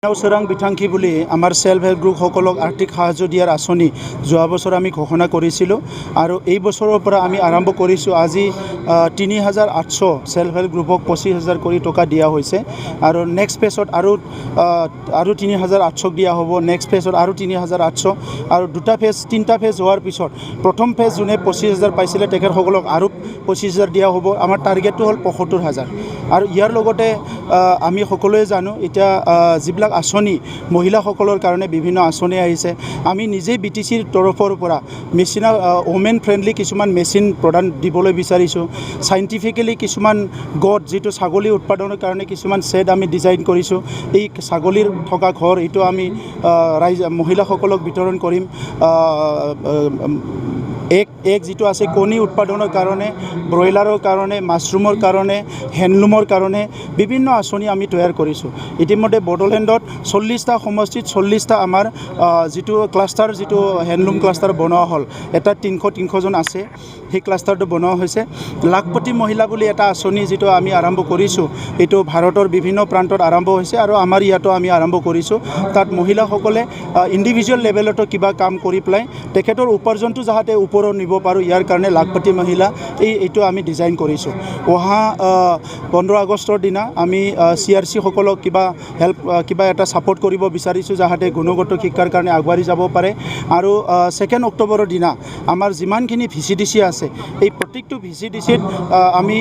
চোৰাং বিথাংখী বুলি আমাৰ সেল্ফ হেল্প গ্ৰুপসকলক আৰ্থিক সাহায্য দিয়াৰ আঁচনি যোৱা বছৰ আমি ঘোষণা কৰিছিলোঁ আৰু এই বছৰৰ পৰা আমি আৰম্ভ কৰিছোঁ। আজি ৩,৮০০ সেল্ফ হেল্প গ্ৰুপক ২৫,০০০ কোটি টকা দিয়া হৈছে আৰু নেক্সট ফেজত আৰু ৩,৮০০ দিয়া হ'ব। নেক্সট ফেজত আৰু ৩,৮০০ আৰু তিনিটা ফেজ হোৱাৰ পিছত প্ৰথম ফেজ যোনে ২৫,০০০ পাইছিলে তেখেতসকলক আৰু ২৫,০০০ দিয়া হ'ব। আমাৰ টাৰ্গেটটো হ'ল ৭৫,০০০ আৰু ইয়াৰ লগতে আমি সকলোৱে জানো এতিয়া যিবিলাক আঁচনি মহিলাসকলৰ কাৰণে বিভিন্ন আঁচনি আহিছে। আমি নিজেই BTCৰ তৰফৰ পৰা ওমেন ফ্ৰেণ্ডলি কিছুমান মেচিন প্ৰদান দিবলৈ বিচাৰিছোঁ। চাইণ্টিফিকেলি কিছুমান গড যিটো ছাগলী উৎপাদনৰ কাৰণে কিছুমান ছেট আমি ডিজাইন কৰিছোঁ। এই ছাগলীৰ থকা ঘৰ এইটো আমি মহিলাসকলক বিতৰণ কৰিম। এক যিটো আছে কণী উৎপাদনৰ কাৰণে, ব্ৰইলাৰৰ কাৰণে, মাছৰুমৰ কাৰণে, হেণ্ডলুমৰ কাৰণে বিভিন্ন আঁচনি আমি তৈয়াৰ কৰিছোঁ। ইতিমধ্যে বড়োলেণ্ডত 40টা সমষ্টিত 40টা আমাৰ যিটো ক্লাষ্টাৰ যিটো হেণ্ডলুম ক্লাষ্টাৰ বনোৱা হ'ল। এটা 300জন আছে, সেই ক্লাষ্টাৰটো বনোৱা হৈছে। লাখপতি মহিলা বুলি এটা আঁচনি যিটো আমি আৰম্ভ কৰিছোঁ, এইটো ভাৰতৰ বিভিন্ন প্ৰান্তত আৰম্ভ হৈছে আৰু আমাৰ ইয়াতো আমি আৰম্ভ কৰিছোঁ। তাত মহিলাসকলে ইণ্ডিভিজুৱেল লেভেলতো কিবা কাম কৰি পেলাই তেখেতৰ উপাৰ্জনটো যাতে ওপৰত নিব পাৰোঁ, ইয়াৰ কাৰণে লাখপতি মহিলা এইটো আমি ডিজাইন কৰিছোঁ। অহা 15 আগষ্টৰ দিনা আমি CRC সকলক কিবা এটা ছাপোৰ্ট কৰিব বিচাৰিছোঁ যাতে গুণগত শিক্ষাৰ কাৰণে আগবাঢ়ি যাব পাৰে। আৰু 2 অক্টোবৰৰ দিনা আমাৰ যিমানখিনি VCDC আছে এই প্ৰত্যেকটো VCDCত আমি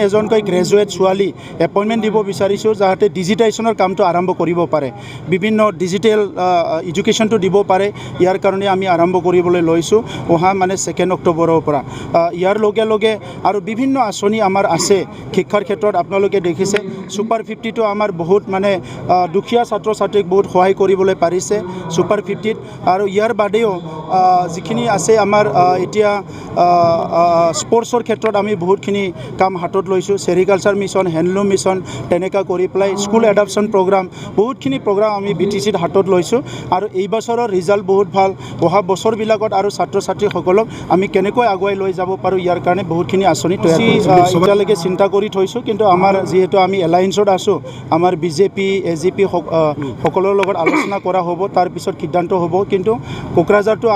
এজনকৈ গ্ৰেজুৱেট ছোৱালী এপইণ্টমেণ্ট দিব বিচাৰিছোঁ যাতে ডিজিটাইজেশ্যনৰ কামটো আৰম্ভ কৰিব পাৰে, বিভিন্ন ডিজিটেল এডুকেশ্যনটো দিব পাৰে। ইয়াৰ কাৰণে আমি আৰম্ভ কৰিবলৈ লৈছোঁ অহা 2 অক্টোবৰৰ পৰা। ইয়াৰ লগে লগে আৰু বিভিন্ন আঁচনি আমাৰ আছে শিক্ষাৰ ক্ষেত্ৰত। আপোনালোকে দেখিছে Super 50টো আমাৰ বহুত দুখীয়া ছাত্ৰ ছাত্ৰীক বহুত সহায় কৰিবলৈ পাৰিছে Super 50ত। আৰু ইয়াৰ বাদেও যিখিনি আছে আমাৰ এতিয়া স্পৰ্টছৰ ক্ষেত্ৰত আমি বহুতখিনি কাম হাতত লৈছোঁ। চেৰিকালচাৰ মিছন, হেণ্ডলুম মিছন তেনেকুৱা কৰি পেলাই স্কুল এডাপশ্যন প্ৰগ্ৰাম, বহুতখিনি প্ৰগ্ৰাম আমি BTCত হাতত লৈছোঁ। আৰু এই বছৰৰ ৰিজাল্ট বহুত ভাল। অহা বছৰবিলাকত আৰু ছাত্ৰ ছাত্ৰীসকলক আমি কেনেকৈ আগুৱাই লৈ যাব পাৰোঁ ইয়াৰ কাৰণে বহুতখিনি আঁচনি তৈয়াৰ কৰিছোঁ। এতিয়ালৈকে চিন্তা কৰি থৈছোঁ, কিন্তু আমাৰ যিহেতু আমি এলায়েন্সত আছোঁ, আমাৰ BJP AGP সকলৰ লগত আলোচনা কৰা হ'ব, তাৰপিছত সিদ্ধান্ত হ'ব। কিন্তু কোকৰাঝাৰটো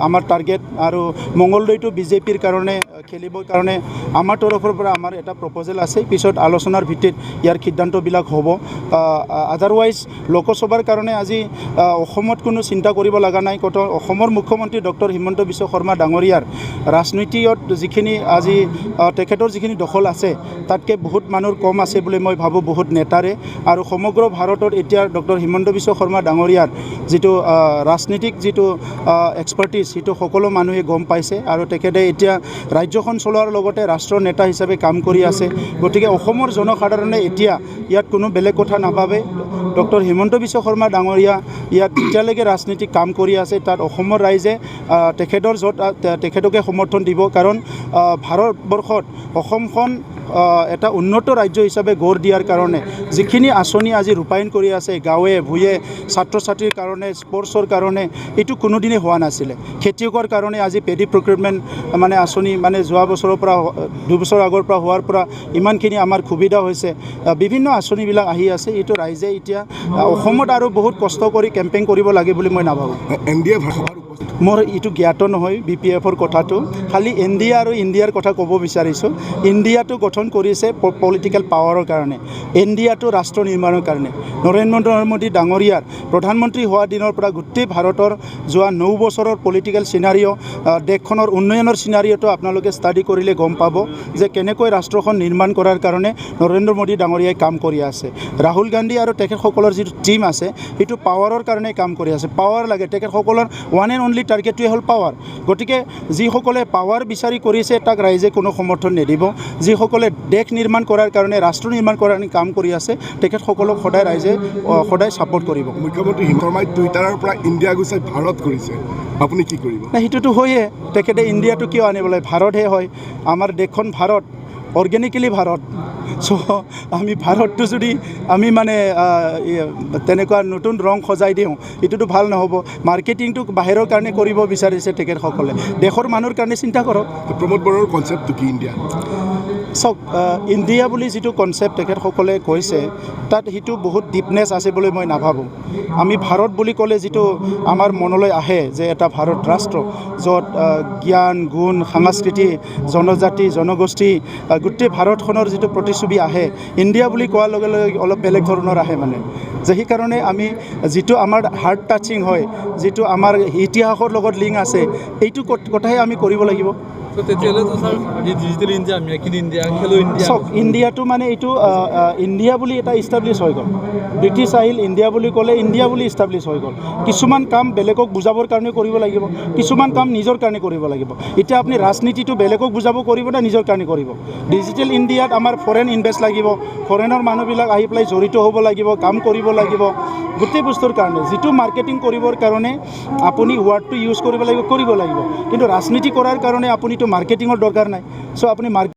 আমাৰ টাৰ্গেট আৰু মংগলদৈটো BJPৰ কাৰণে খেলিবৰ কাৰণে আমাৰ তৰফৰ পৰা আমাৰ এটা প্ৰপ'জেল আছে। পিছত আলোচনাৰ ভিত্তিত ইয়াৰ সিদ্ধান্তবিলাক হ'ব। আদাৰৱাইজ লোকসভাৰ কাৰণে আজি অসমত কোনো চিন্তা কৰিব লগা নাই। অসমৰ মুখ্যমন্ত্ৰী ডক্টৰ হিমন্ত বিশ্ব শৰ্মা ডাঙৰীয়াৰ ৰাজনীতিত যিখিনি আজি তেখেতৰ যিখিনি দখল আছে তাতকৈ বহুত মানুহৰ কম আছে বুলি মই ভাবোঁ, বহুত নেতাৰে। আৰু সমগ্ৰ ভাৰতত এতিয়া ডক্টৰ হিমন্ত বিশ্ব শৰ্মা ডাঙৰীয়াৰ যিটো ৰাজনীতিক যিটো এক্সপাৰ্টিছ সেইটো সকলো মানুহে গম পাইছে আৰু তেখেতে এতিয়া ৰাজ্যখন চলোৱাৰ লগতে ৰাষ্ট্ৰৰ নেতা হিচাপে কাম কৰি আছে। গতিকে অসমৰ জনসাধাৰণে এতিয়া ইয়াত কোনো বেলেগ কথা নাভাবে। ডক্টৰ হিমন্ত বিশ্ব শৰ্মা ডাঙৰীয়া ইয়াত যেতিয়ালৈকে ৰাজনীতিক কাম কৰি আছে তাত অসমৰ ৰাইজে তেখেতকে সমৰ্থন দিব। কাৰণ ভাৰতবৰ্ষত অসমখন এটা উন্নত ৰাজ্য হিচাপে গঢ় দিয়াৰ কাৰণে যিখিনি আঁচনি আজি ৰূপায়ণ কৰি আছে গাঁৱে ভূঞে, ছাত্ৰ ছাত্ৰীৰ কাৰণে, স্পৰ্টছৰ কাৰণে, এইটো কোনোদিনেই হোৱা নাছিলে। খেতিয়কৰ কাৰণে আজি পেডি প্ৰকিউৰমেণ্ট আঁচনি যোৱা বছৰৰ পৰা 2 বছৰ আগৰ পৰা হোৱাৰ পৰা ইমানখিনি আমাৰ সুবিধা হৈছে। বিভিন্ন আঁচনিবিলাক আহি আছে। এইটো ৰাইজে এতিয়া অসমত আৰু বহুত কষ্ট কৰি কেম্পেইন কৰিব লাগে বুলি মই নাভাবোঁ। মোৰ এইটো জ্ঞাত নহয় BPFৰ কথাটো, খালি NDA আৰু ইণ্ডিয়াৰ কথা ক'ব বিচাৰিছোঁ। ইণ্ডিয়াটো গঠন কৰিছে পলিটিকেল পাৱাৰৰ কাৰণে, NDAটো ৰাষ্ট্ৰ নিৰ্মাণৰ কাৰণে। নৰেন্দ্ৰ মোদী ডাঙৰীয়াৰ প্ৰধানমন্ত্ৰী হোৱা দিনৰ পৰা গোটেই ভাৰতৰ যোৱা 9 বছৰৰ পলিটিকেল চিনাৰিঅ', দেশখনৰ উন্নয়নৰ চিনাৰিঅ'টো আপোনালোকে ষ্টাডি কৰিলে গম পাব যে কেনেকৈ ৰাষ্ট্ৰখন নিৰ্মাণ কৰাৰ কাৰণে নৰেন্দ্ৰ মোদী ডাঙৰীয়াই কাম কৰি আছে। ৰাহুল গান্ধী আৰু তেখেতসকলৰ যিটো টীম আছে সেইটো পাৱাৰৰ কাৰণে কাম কৰি আছে। পাৱাৰ লাগে, তেখেতসকলৰ ওৱান এণ্ড অনলি টাৰ্গেটটোৱে হ'ল পাৱাৰ। গতিকে যিসকলে পাৱাৰ বিচাৰি কৰিছে তাক ৰাইজে কোনো সমৰ্থন নিদিব। যিসকলে দেশ নিৰ্মাণ কৰাৰ কাৰণে, ৰাষ্ট্ৰ নিৰ্মাণ কৰাৰ কাৰণে কাম কৰি আছে তেখেতসকলক ৰাইজে সদায় ছাপোৰ্ট কৰিব। মুখ্যমন্ত্ৰী হিমন্ত শৰ্মাই টুইটাৰৰ পৰা ইণ্ডিয়া গুচাই ভাৰত কৰিছে, আপুনি কি কৰিব? সেইটোতো হয়েই। তেখেতে ইণ্ডিয়াটো কিয় আনিব লাগে? ভাৰতহে হয়, আমাৰ দেশখন ভাৰত, অৰ্গেনিকেলি ভাৰত। চ' আমি ভাৰতটো যদি আমি তেনেকুৱা নতুন ৰং সজাই দিওঁ এইটোতো ভাল নহ'ব। মাৰ্কেটিংটো বাহিৰৰ কাৰণে কৰিব বিচাৰিছে তেখেতসকলে, দেশৰ মানুহৰ কাৰণে চিন্তা কৰক। প্ৰমোদ বড়োৰ কনচেপ্টটো কি ইণ্ডিয়া? চাওক ইণ্ডিয়া বুলি যিটো কনচেপ্ট তেখেতসকলে কৈছে তাত সেইটো বহুত ডিপনেছ আছে বুলি মই নাভাবোঁ। আমি ভাৰত বুলি ক'লে যিটো আমাৰ মনলৈ আহে যে এটা ভাৰত ৰাষ্ট্ৰ য'ত জ্ঞান গুণ সংস্কৃতি জনজাতি জনগোষ্ঠী গোটেই ভাৰতখনৰ যিটো প্ৰতিচ্ছবি আহে, ইণ্ডিয়া বুলি কোৱাৰ লগে লগে অলপ বেলেগ ধৰণৰ আহে মানে। যে সেইকাৰণে আমি যিটো আমাৰ হাৰ্ট টাচিং হয়, যিটো আমাৰ ইতিহাসৰ লগত লিংক আছে, এইটো কথাহে আমি কৰিব লাগিব। চাওক ইণ্ডিয়াটো মানে এইটো ইণ্ডিয়া বুলি এটা ইষ্টাব্লিছ হৈ গ'ল। ব্ৰিটিছ আহিল, ইণ্ডিয়া বুলি ক'লে ইণ্ডিয়া বুলি ইষ্টাব্লিছ হৈ গ'ল। কিছুমান কাম বেলেগক বুজাবৰ কাৰণে কৰিব লাগিব, কিছুমান কাম নিজৰ কাৰণে কৰিব লাগিব। এতিয়া আপুনি ৰাজনীতিটো বেলেগক বুজাব কৰিব নে নিজৰ কাৰণে কৰিব? ডিজিটেল ইণ্ডিয়াত আমাৰ ফৰেন ইনভেষ্ট লাগিব, ফৰেনৰ মানুহবিলাক আহি পেলাই জড়িত হ'ব লাগিব, কাম কৰিব লাগিব গোটেই বস্তুৰ কাৰণে। যিটো মাৰ্কেটিং কৰিবৰ কাৰণে আপুনি ৱাৰ্ডটো ইউজ কৰিব লাগিব, কিন্তু ৰাজনীতি কৰাৰ কাৰণে আপুনিতো মাৰ্কেটিঙৰ দৰকাৰ নাই। চ' আপুনি